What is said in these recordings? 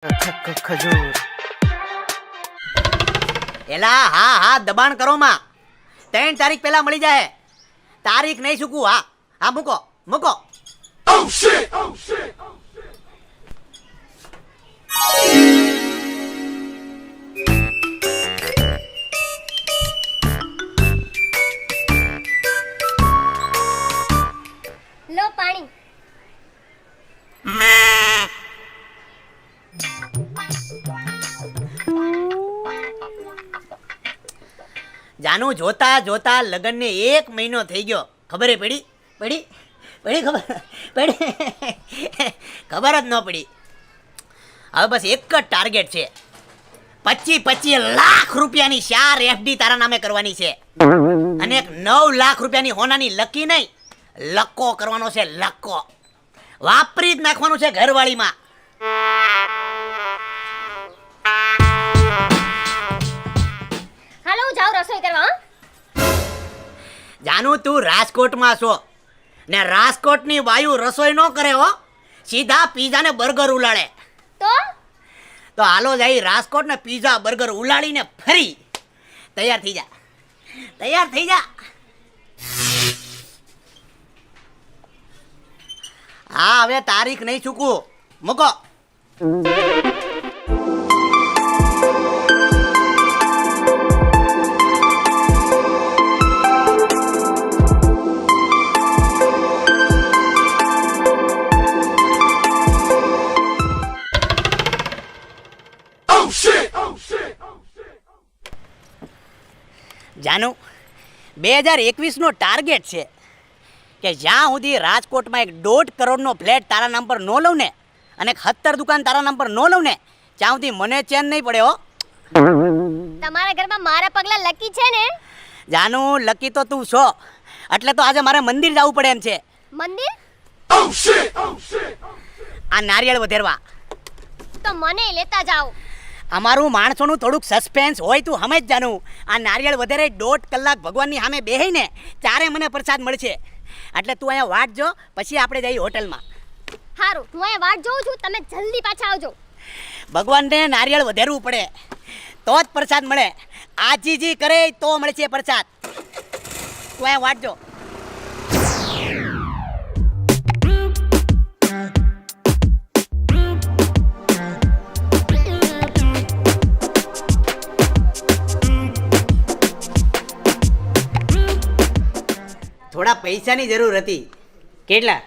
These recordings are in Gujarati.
ખજૂર એલા હા હા દબાણ કરો માં 3 તારીખ પહેલા મળી જાય. તારીખ નહીં ચૂકવું. હા હા મૂકો મૂકો. Oh shit! Oh shit! લો પાણી. જાનું જોતા જોતા લગ્નને 1 મહિનો થઈ ગયો. ખબર પડી પડી પડી ખબર ખબર જ ન પડી. હવે બસ એક જ ટાર્ગેટ છે. 25 લાખ રૂપિયાની 4 FD તારા નામે કરવાની છે અને 9 લાખ રૂપિયાની હોનાની લકી નહીં લક્કો કરવાનો છે. લક્કો વાપરી જ નાખવાનું છે ઘરવાળીમાં. હાલો હું જાઉં રસોઈ કરવા. જાનું તું રાજકોટમાં છો ને રાજકોટની વાયુ રસોઈ ન કરે હો, સીધા પીઝા ને બર્ગર ઉલાડે. તો હાલો જાય રાજકોટ ને પીઝા બર્ગર ઉલાડીને ફરી તૈયાર થઈ જા. તૈયાર થઈ જા. હા હવે તારીખ નહીં ચૂકવું. મૂકો. જાનું 2021 નો ટાર્ગેટ છે કે જ્યાં સુધી રાજકોટમાં 1.5 કરોડનો ફ્લેટ તારા નામ પર ન લઉં ને અને 70 દુકાન તારા નામ પર ન લઉં ને ત્યાં સુધી મને ચેન નહીં પડે હો. તમારા ઘરમાં મારા પગલા લકી છે ને? જાનું લકી તો તું છો એટલે તો આજે મારે મંદિર જવું પડે એમ છે. મંદિર? આ નારિયેળ વધેરવા. તો મને લેતા જાઓ. અમારું માણસોનું થોડુંક સસ્પેન્સ હોય. તું સમજ જાનું. આ નારિયેળ વધારે 1.5 કલાક ભગવાનની સામે બેહીને ત્યારે મને પ્રસાદ મળશે. એટલે તું અહીંયા વાટ જો, પછી આપણે જઈએ હોટલમાં. સારું, હું અહીંયા વાટ જોઉં છું. તમે જલ્દી પાછા આવજો. ભગવાનને નારિયેળ વધેરવું પડે તો જ પ્રસાદ મળે. આજીજી કરે તો મળશે પ્રસાદ. તું અહીંયા વાટ જો. થોડા પૈસાની જરૂર હતી. કેટલા?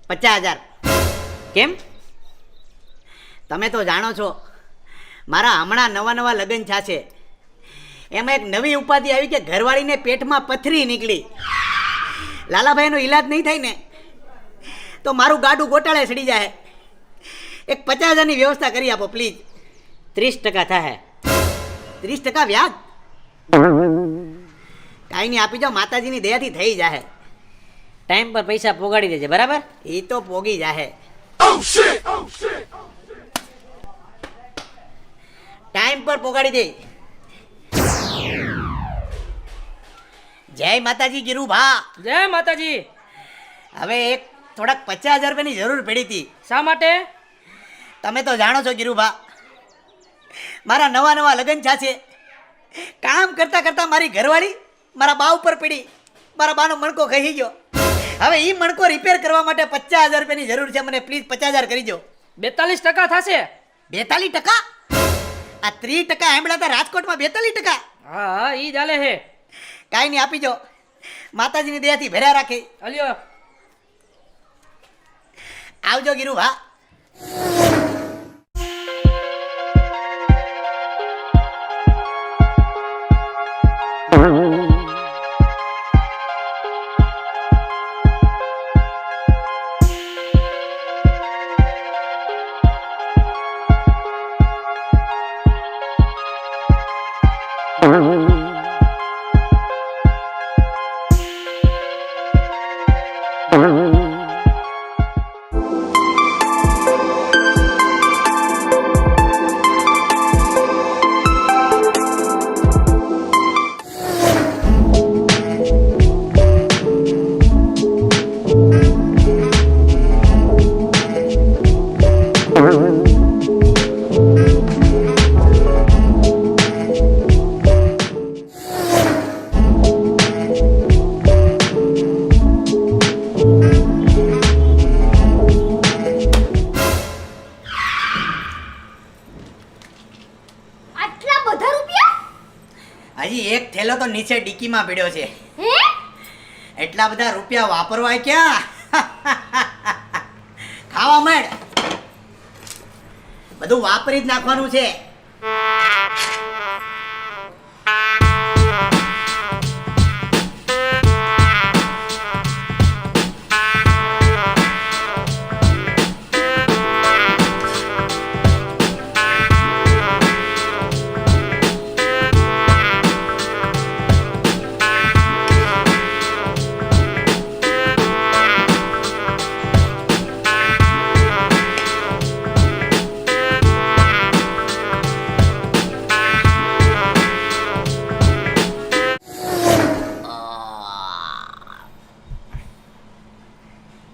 50,000. કેમ? તમે તો જાણો છો મારા હમણાં નવા લગ્ન થશે. એમાં એક નવી ઉપાધિ આવી કે ઘરવાળીને પેટમાં પથરી નીકળી. લાલાભાઈનો ઈલાજ નહીં થાય ને તો મારું ગાડું ગોટાળે સડી જાય. એક 50,000ની વ્યવસ્થા કરી આપો પ્લીઝ. 30% થાય. 30% વ્યાજ? કાંઈ નહીં, આપી જાઓ. માતાજીની દયાથી થઈ જાહે. ટાઈમ પર પૈસા પોગાડી દેજે, બરાબર? એ તો પોગી જાહે. ટાઈમ પર પોગાડી દે. જય માતાજી ગીરુભા. જય માતાજી. હવે એક થોડાક 50,000 રૂપિયાની જરૂર પડી હતી. શા માટે? તમે તો જાણો છો ગીરુભા, મારા નવા લગ્ન થશે. કામ કરતા કરતા મારી ઘરવાળી મારા બા ઉપર પડી. મારા બાનો મણકો ખહી ગયો. હવે એ મણકો રિપેર કરવા માટે 50,000 રૂપિયાની જરૂર છે. મને પ્લીઝ 50,000 કરી દો. 42% થશે. 42%? આ 30% આંબળાતા રાજકોટમાં 42%? હા ઈ ચાલે હે. કાંઈ નહીં, આપી દો. માતાજીની દયાથી ભર્યા રાખે. અલ્યો આવજો ગીરુભા. હજી એક થેલો તો નીચે ડીકીમાં પડ્યો છે. હે એટલા બધા રૂપિયા વાપરવાય ક્યાં? ખાવા માંડ. બધું વાપરી જ નાખવાનું છે.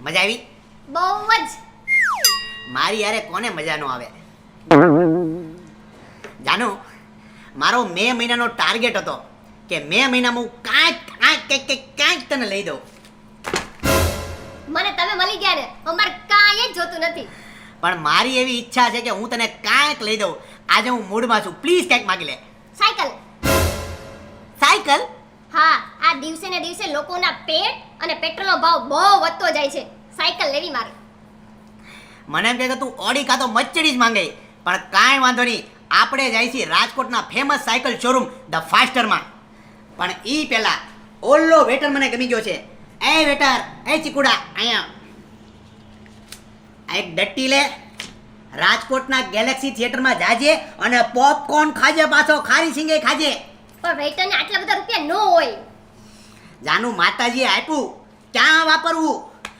મજા આવી? બહુ જ. મારી યારે કોને મજા ન આવે? જાનો, મારો મે મહિનાનો ટાર્ગેટ હતો કે મે મહિનામાં હું કાંઈક તને લઈ દઉં. મને તમે મળી ગયા ને અમાર કાંઈ જ જોતું નથી. પણ મારી એવી ઈચ્છા છે કે હું તને કાંઈક લઈ દઉં. આજે હું મૂડમાં છું, પ્લીઝ કાંઈક માગી લે. સાયકલ. સાયકલ? હા, આ દિવસે ને દિવસે લોકોના પેટ અને પેટ્રોલનો ભાવ બહુ વધતો જાય છે. સાયકલ લેવી મારે. મને એમ કહે કે તું ઓડી કાં તો મર્સિડીઝ માંગે, પણ કાંઈ વાંધો નહીં. આપણે જાય છીએ રાજકોટના ફેમસ સાયકલ શોરૂમ ધ ફાસ્ટરમાં. પણ ઈ પહેલા ઓલ્લો વેટર મને ગમી ગયો છે. એ વેટર, એ ચીકુડા, અહીંયા આ એક ડટ્ટી લે. રાજકોટના ગેલેક્સી થિયેટરમાં જાજે અને પોપકોર્ન ખાજે, પાછો ખારી સિંગે ખાજે. પણ વેઇટરને આટલા બધા રૂપિયા ન હોય. જાનું માતાજીએ આપ્યું, ક્યાં વાપરવું?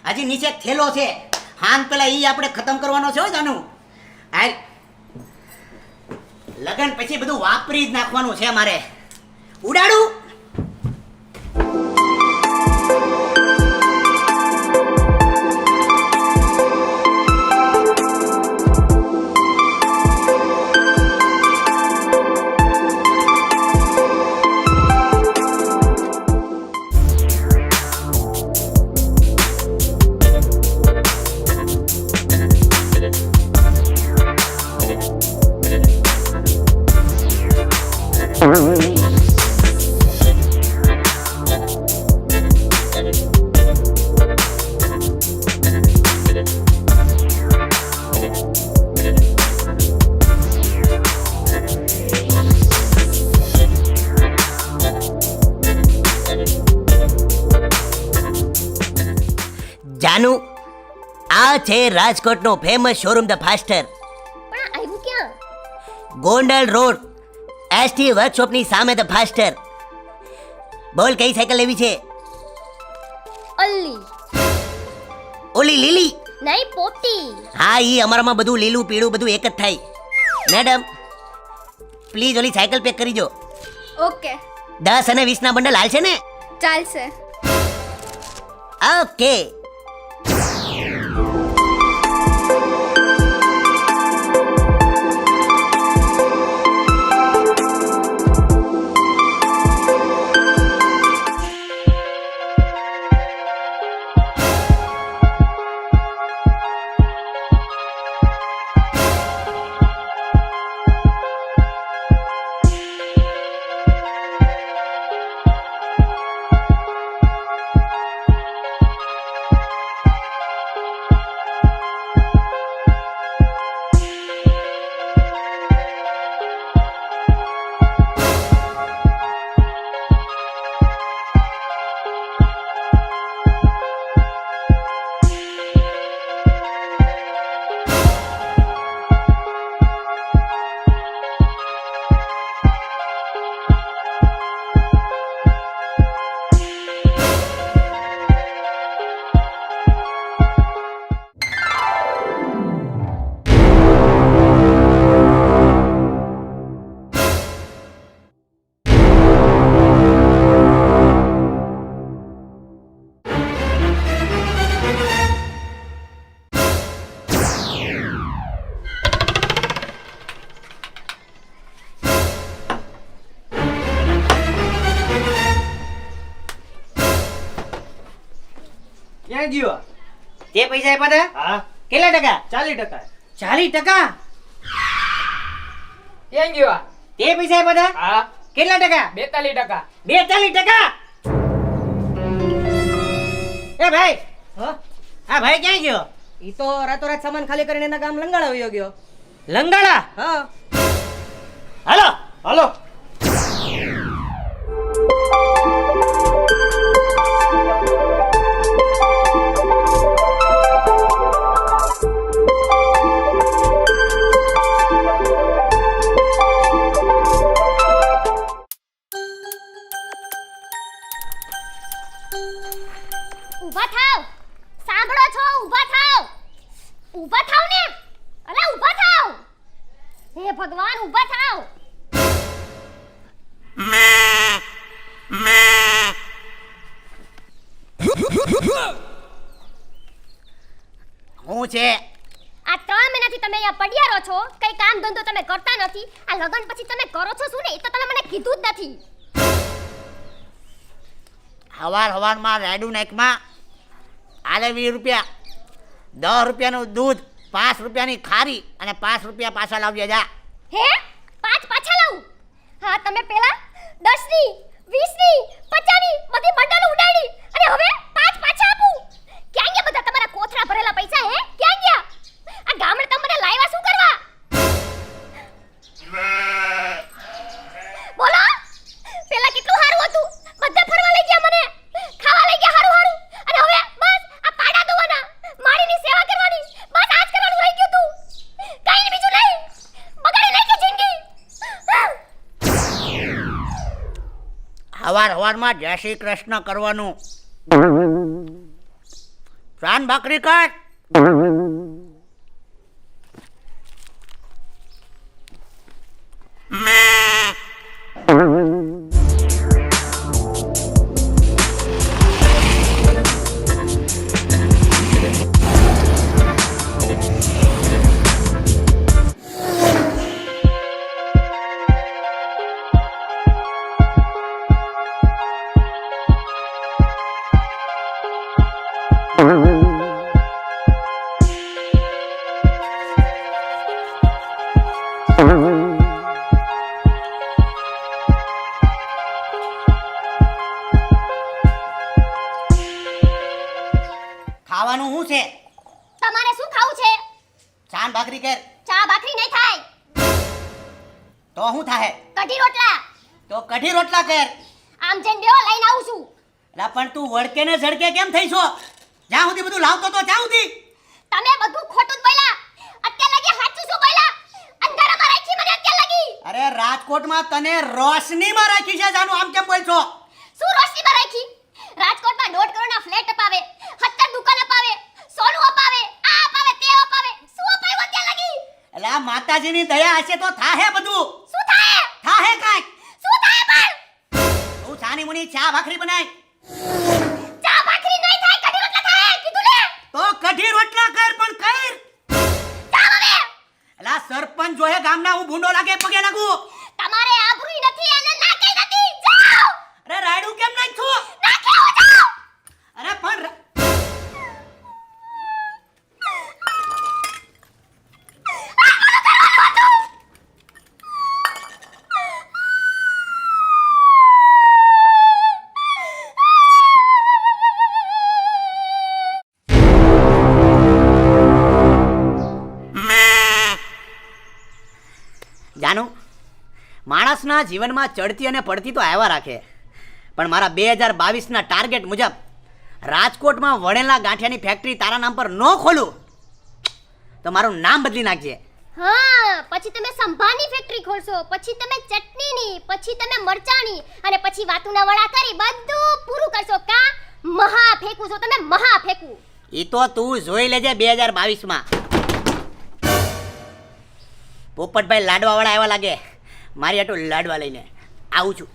હજી નીચે એક થેલો છે, હાન પેલા ઈ આપણે ખતમ કરવાનો છે હો જાનું. હાલ, લગન પછી બધું વાપરી જ નાખવાનું છે મારે. ઉડાડું? જાનુ, આ છે રાજકોટનો ફેમસ શોરૂમ ધ ફાસ્ટર. પણ આ આવ્યું ક્યાં? ગોંડલ રોડ એસટી વર્કશોપની સામે ધ ફાસ્ટર. બોલ, કઈ સાયકલ લેવી છે? અલ્લી. ઓલી લીલી? નહીં, પોપટી. હા, ઈ અમારામાં બધું લીલું પીળું બધું એક જ થાય. મેડમ, પ્લીઝ ઓલી સાયકલ પેક કરી જો. ઓકે, 10 અને 20 ના બંડલ હાલશે ને? ચાલશે. ઓકે. ક્યાં ગયો? તે પૈસા આપ્યા હતા? હા, કેટલા ટકા? 40%. 40%? ક્યાં ગયો? તે પૈસા આપ્યા હતા? હા, કેટલા ટકા? 42%. 42%. એ ભાઈ, હા આ ભાઈ ક્યાં ગયો? ઈ તો રાતોરાત સામાન ખાલી કરીને એના ગામ લંગાડા વયો ગયો. લંગાડા? હા હાલો. હાલો. ઊભા થાવ. સાંભળો છો? ઊભા થાવ. ઊભા થાવ ને. અરે ઊભા થાવ. હે ભગવાન, ઊભા થાવ. હું છે? આ 3 મહિનાથી તમે અહીંયા પડ્યા રહો છો, કઈ કામ ધંધો તમે કરતા નથી. આ લગન પછી તમે કરો છો શું ને એ તો તમે મને કીધું જ નથી. હવારમાં રેડુ નાકમાં આલે 20 રૂપિયા, 10 રૂપિયાનું દૂધ, 5 રૂપિયાની ખારી અને 5 રૂપિયા પાછા લાવજે જા. હે 5 પાછા લાવું? હા, તમે પેલા 10 ની 20 ની 50 ની બધી બંડલ ઉડાડી અને હવે 5 પાછા આપું. ક્યાં ગયા બધા તમારા કોથળા ભરેલા પૈસા? હે ક્યાં ગયા? આ ગામડે તમને લાવ્યા શું કરવા? બોલો, પેલા કેટલું સારું હતું, બધે ફરવા લઈ ગયા, મને ખાવા લઈ ગયા હારું હારું, અને હવે બસ આ પાડા ધોવાના, માળીની સેવા કરવાની, બસ આજ કરવાનું રહી ગયું તું. કઈ ને બીજું નહીં, બગાડી નાખી જિંદગી. હવારમાં જય શ્રી કૃષ્ણ કરવાનું. પ્રાણ ભાખરી કર. ખાવાનું શું છે? તમારે શું ખાવું છે? ચાન ભાખરી કર. ચા ભાખરી નહીં થાય, તો શું થાય? કઢી રોટલા. તો કઢી રોટલા કર. આમ જઈને બેહો, લઈને આવું છું. લા પણ તું વળકે ને ઝડકે કેમ થઈ છો? જ્યાં સુધી બધું લાવતો તો ત્યાં સુધી. તમે બધું ખોટું જ બોલ્યા. અત્યાર લગી સાચું શું બોલ્યા? અંધારામાં રાખી મને અત્યાર લગી. અરે રાજકોટમાં તને રોશનીમાં રાખી છે જાનું, આમ કેમ બોલ છો? શું રોશનીમાં રાખી? રાજકોટમાં 1.5 કરોડના ફ્લેટ અપાવે, 17 દુકાન અપાવે, સોનું અપાવે, આ અપાવે, તે અપાવે. શું અપાવ્યું અત્યાર લગી? એટલે આ માતાજીની દયા હશે તો થાહે બધું. શું થાય? થાહે કાંઈક. શું થાય પણ? તું છાની મુની ચા ભાખરી બનાય. ચા ભાખરી નહીં થાય, કઢી રોટલા થાય, કીધું ને. તો કઢી રોટલા કર, પણ કર. જાવ હવે. એટલે આ સરપંચ જોહે ગામના, હું ભૂંડો લાગે પગે લાગુ. તમારે આબરૂ નથી અને ના કઈ નથી. જાવ. અરે રાયડું કેમ નાખ છું? ના કેવો જાવ. અરે પણ જાનું, માણસના જીવનમાં ચડતી અને પડતી તો આવ્યા રાખે, પણ મારા 2022ના ટાર્ગેટ મુજબ રાજકોટમાં વણેલા ગાંઠિયાની ફેક્ટરી તારા નામ પર ન ખોલું તો મારું નામ બદલી નાખજે. હા, પછી તમે સંભારની ફેક્ટરી ખોલશો, પછી તમે ચટણીની, પછી તમે મરચાની, અને પછી વાતુના વડા કરી બધું પૂરું કરશો. કા મહા ફેંકું છો તમે, મહા ફેંકું. એ તો તું જોઈ લેજે 2022માં. પોપટભાઈ લાડવા વાળા આવ્યા લાગે, મારી આટલું લાડવા લઈને આવું છું.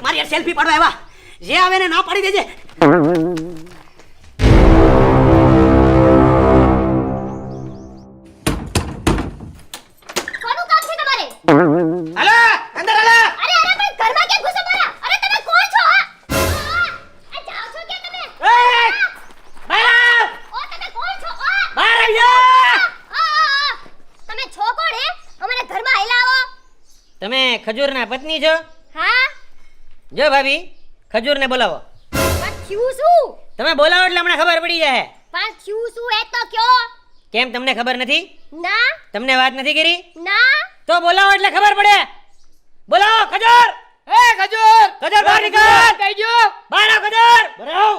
મારી યાર સેલ્ફી પાડવા આવ્યા, જે આવે ને ના પાડી દેજે. કોનું કામ છે તમારે? હાલો અંદર હાલો. અરે અરે ભાઈ, ઘરમાં કેમ તમે ખજૂરના પત્ની છો? હા જો ભાભી, ખજૂરને બોલાવો. પણ થયું શું? તમે બોલાવો એટલે હમણાં ખબર પડી જાય. પણ થયું શું એ તો કયો. કેમ તમને ખબર નથી? ના તમને વાત નથી કરી? ના તો બોલાવો એટલે ખબર પડે. બોલાવો ખજૂર. એ ખજૂર ખજૂર બહાર નીકળ. કઈ ગયો બહાર આવ ખજૂર. બહાર આવ.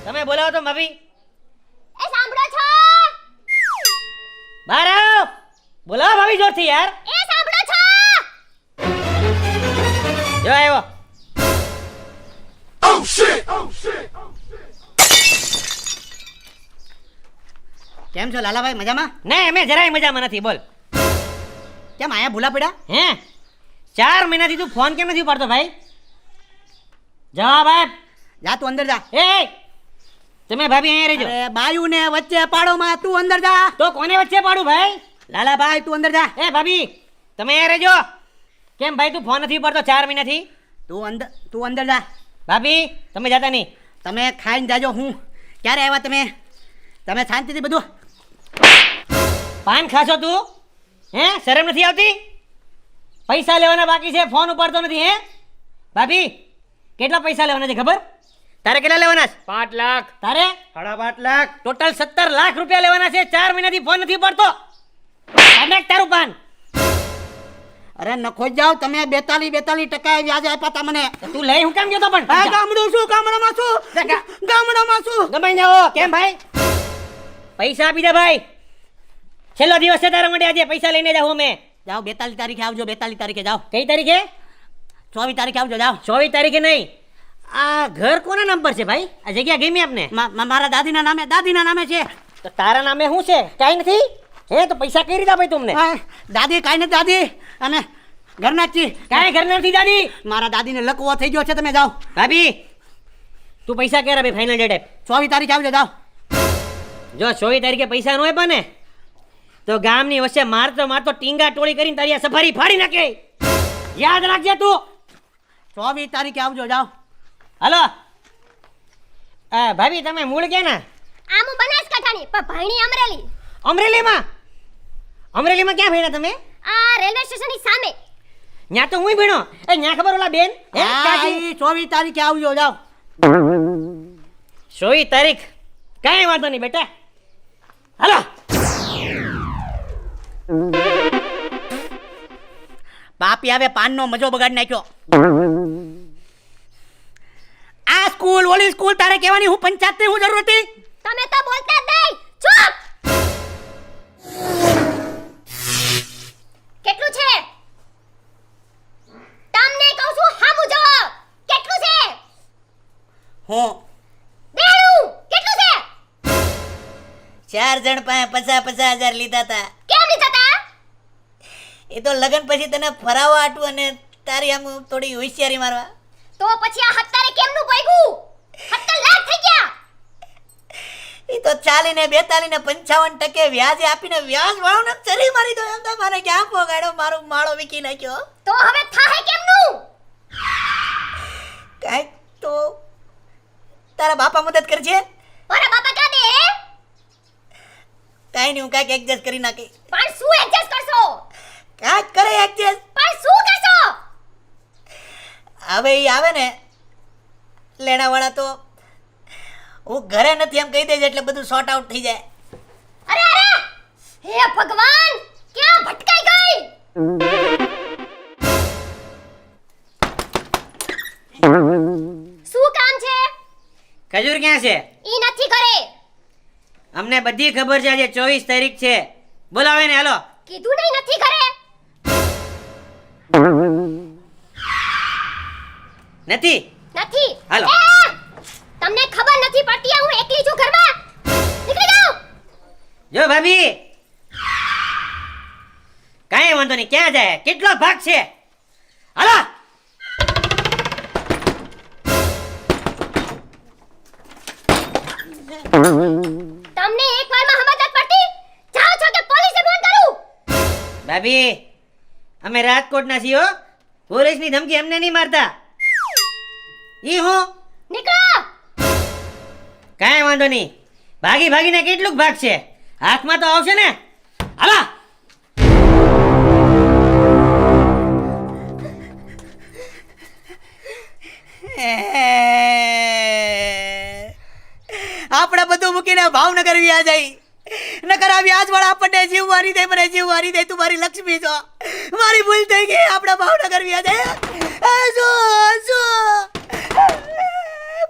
તમે બોલાવો તો ભાભી. એ સાંભળો છો? બહાર આવ. બોલાવો ભાભી જોરથી યાર. એ સાંભળો છો? જો આવ્યો. Oh shit! Oh shit! કેમ છો લાલાભાઈ, મજામાં? નહીં, અમે જરાય મજામાં નથી. બોલ. કેમ આયા ભૂલા પડ્યા? હે 4 મહિનાથી તું ફોન કેમ નથી ઉપાડતો ભાઈ? જવાબ આપ. જા તું અંદર જા. એ તમે ભાભી અહીંયા રહેજો. અરે બાયુને વચ્ચે પાડોમાં, તું અંદર જા. તો કોને વચ્ચે પાડું ભાઈ? લાલાભાઈ તું અંદર જા. એ ભાભી તમે અહીંયા રહેજો. કેમ ભાઈ તું ફોન નથી ઉપાડતો 4 મહિનાથી? તું અંદર જા. ભાભી તમે જાતા નહીં. તમે ખાઈને જાજો. હું ક્યારે આવ્યા તમે? તમે શાંતિથી બધું. પાન ખાશો તું? હે શરમ નથી આવતી? પૈસા લેવાના બાકી છે, ફોન ઉપાડતો નથી. હે ભાભી કેટલા પૈસા લેવાના છે ખબર? તારે કેટલા લેવાના છે? 5 લાખ તારે 5.5 લાખ ટોટલ 17 લાખ રૂપિયા લેવાના છે. 4 મહિનાથી ફોન નથી ઉપાડતો. નાખ તારું પાન. અરે નખો જાવ તમે. 42% વ્યાજ આપ્યા તા મને. તું લઈ હું કામ ગયો તો પણ? ગામડું શું? ગામડામાં શું? ગામડામાં શું? ગમાઈ જાઓ. કેમ ભાઈ? પૈસા આપી દે ભાઈ. છેલ્લો દિવસ છે તારા માટે. આજે પૈસા લઈને જાઉં અમે. જાઓ 42 તારીખે આવજો. 42 તારીખે જાઓ. કઈ તારીખે? 24 તારીખે આવજો. જાઓ. 24 તારીખે નહીં. આ ઘર કોના નામ પર છે ભાઈ? આ જગ્યા ગમી આપને? મારા દાદીના નામે છે. તો તારા નામે શું છે? કાંઈ નથી. હે તો પૈસા કઈ રીતે ભાઈ તમને? દાદી કાંઈ નથી. દાદી અમે ઘરના જ છીએ. કાંઈ ઘર નથી દાદી. મારા દાદીને લકવો થઈ ગયો છે. તમે જાઓ. ભાભી તું પૈસા ક્યારે ભાઈ? ફાઇનલ ડેટ 24 તારીખે આવજો. જાઓ. જો 24 તારીખે પૈસા ન આપ્યા ને તો ગામની વચ્ચે મારતો ટીંગા ટોળી કરીને તારી આ સફારી ફાડી નાખે. યાદ રાખજે તું. 24 તારીખે આવજો. જાઓ. હાલો. ભાભી તમે મૂળ ક્યાં ના? આમ હું બનાસકાંઠાની પણ ભણી અમરેલી. અમરેલીમાં ક્યાં ભણ્યા તમે? આ રેલવે સ્ટેશનની સામે. ન્યા તો હું ભણ્યો. એ ન્યા ખબર ઓલા બેન? હે કાકી? 24 તારીખે આવજો. જાઓ. 24 તારીખ કાંઈ વાંધો નહીં બેટા. હાલો. બાપી આવે પાનનો મજો બગાડી નાખ્યો. આ સ્કૂલ ઓલી સ્કૂલ તારે કહેવાની હું પંચાયતની હું જરૂર હતી? તમે તો બોલતા જ નહીં. ચૂપ. કેટલું છે? તમને કહું છું હામું જો. કેટલું છે? હું દેણું કેટલું છે? 4 જણ પાસે 50,000 લીધા હતા. કેમ લીધા તા? એ તો લગન પછી તને ફરાવા આટું અને તારી આમ થોડી હોશિયારી મારવા. તો પછી આ હત્તારે કેમનું પોઈગું? 17 લાખ થઈ ગયા. એ તો 40 ને 42 ને 55% વ્યાજે આપીને વ્યાજ વાળોને ચરી મારી દો. એમ તો મને ક્યાં પોગાડ્યો, મારો માળો વીકી નાખ્યો. તો હવે થાહે કેમનું? કાંઈક તો તારા બાપા મદદ કરજે. મારા બાપા ક્યાં દે? કાંઈ નહીં, હું કાંઈક એડજસ્ટ કરી નાખી. પણ શું એડજસ્ટ કરશો? કાંઈક કરે એડજસ્ટ. પણ શું કરશો? હવે એ આવે ને લેણાવાળા તો હું ઘરે નથી એમ કહી દેજે એટલે બધું સોર્ટ આઉટ થઈ જાય. અરે અરે હે ભગવાન, ક્યાં ભટકાઈ ગઈ? શું કામ છે? ખજૂર ક્યાં છે? ઈ નથી ઘરે. અમને બધી ખબર છે. આજે 24 તારીખ છે. બોલાવે ને. હાલો. કીધું નહીં નથી ઘરે. નથી નથી. હાલો. તમને ખબર નથી પડતી આ હું એકલી છું ઘરમાં. નીકળી જાઓ. જો ભાભી કાંઈ વાંધો નહીં. ક્યાં જાય? કેટલો ભાગ છે? હાલો. તમને એક વારમાં સમજ નથી પડતી? જાઓ છો કે પોલીસે ફોન કરું? ભાભી અમે રાજકોટના છીએ હો. પોલીસની ધમકી અમને નહીં મારતા. ઈ હું નીકળો. કાંઈ વાંધો નહીં. ભાગીને કેટલુંક ભાગ છે? હાથમાં તો આવશે ને. હાલો. ભાવનગર વ્યા જાય. નકર આ વ્યાજવાળા આપણને જીવવાની દે, મને જીવવાની દે. તું મારી લક્ષ્મી છો, મારી ભૂલ થઈ ગઈ. આપણા ભાવનગર વ્યા જાય.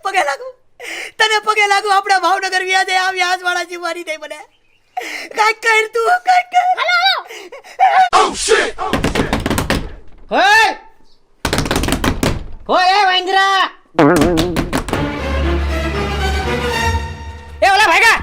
પગે લાગુ, તને પગે લાગુ. આપણા ભાવનગર વ્યા જાય. આ વ્યાજવાળા જીવવાની દે મને. કાંઈક કર તું, કાંઈક કર. હાલો હાલો Oh shit! ખોલ ખોલ એ વાંદરા. એ ઓલા ભાગા.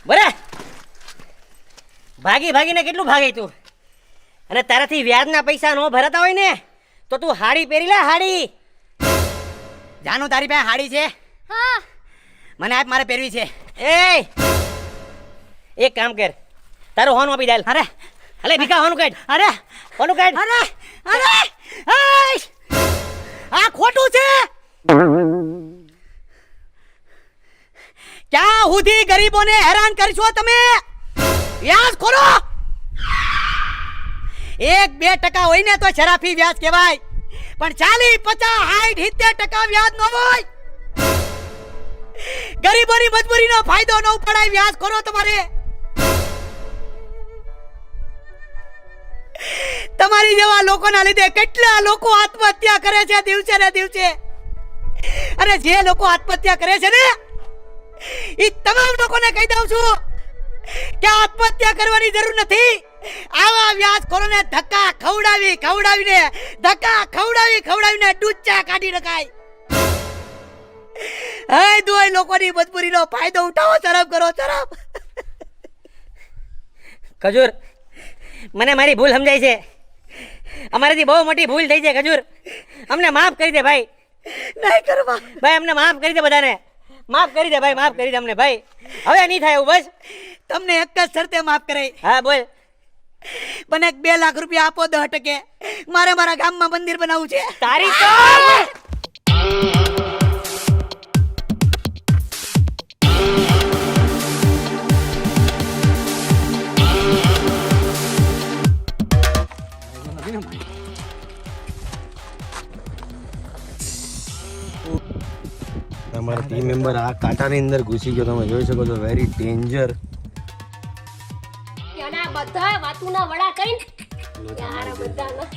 બરે ભાગી ભાગીને કેટલું ભાગે તું? અને તારાથી વ્યાજના પૈસા ન ભરાતા હોય ને તો તું હાડી પહેરી લે, હાડી. જાનું તારી પાસે હાડી છે? હા મને આપ, મારે પહેરવી છે. એ એક કામ કર, તારું હોનું આપી દાલ. અરે અલે ભીખા હોનું કાઢ. અરે હોનું કાઢ. અરે અરે આય! આ ખોટું છે. ક્યાં સુધી ગરીબોને હેરાન કરશો તમે? વ્યાજ ખોરો. 1-2% હોય ને તો શરાફી વ્યાજ કહેવાય, પણ 40-50-60-70% વ્યાજ ન હોય. ગરીબોની મજબૂરીનો ફાયદો ન ઉપાડાય. વ્યાજ ખોરો તમારે. તમારી જેવા લોકોના લીધે કેટલા લોકો આત્મહત્યા કરે છે દિવસે ને દિવસે. અને જે લોકો આત્મહત્યા કરે છે ને, એ તમામ લોકોને કહી દઉં છું કે આત્મહત્યા કરવાની જરૂર નથી. આવા વ્યાજખોરોને ધક્કા ખવડાવીને ડૂચા કાઢી નખાય. હે દોય લોકોની મજબૂરીનો ફાયદો ઉઠાવો. શરમ કરો, શરમ. ખજૂર, મને મારી ભૂલ સમજાય છે. અમારાથી બહુ મોટી ભૂલ થઈ છે ખજૂર. અમને માફ કરી દે ભાઈ. નહીં કરવા ભાઈ અમને માફ કરી દે, બધાને માફ કરી દે ભાઈ, માફ કરી દે અમને ભાઈ. હવે નહીં થાય એવું, બસ. તમને એક જ શરતે માફ કરાય. હા બોલ. મને 2 લાખ રૂપિયા આપો 10%. મારે મારા ગામમાં મંદિર બનાવવું છે. તારી તો તમારો ટીમ મેમ્બર આ કાંટાની અંદર ઘૂસી ગયો. તમે જોઈ શકો છો, વેરી ડેન્જર. ત્યાંના બધા વાતુના વડા કરીને યાર બધાના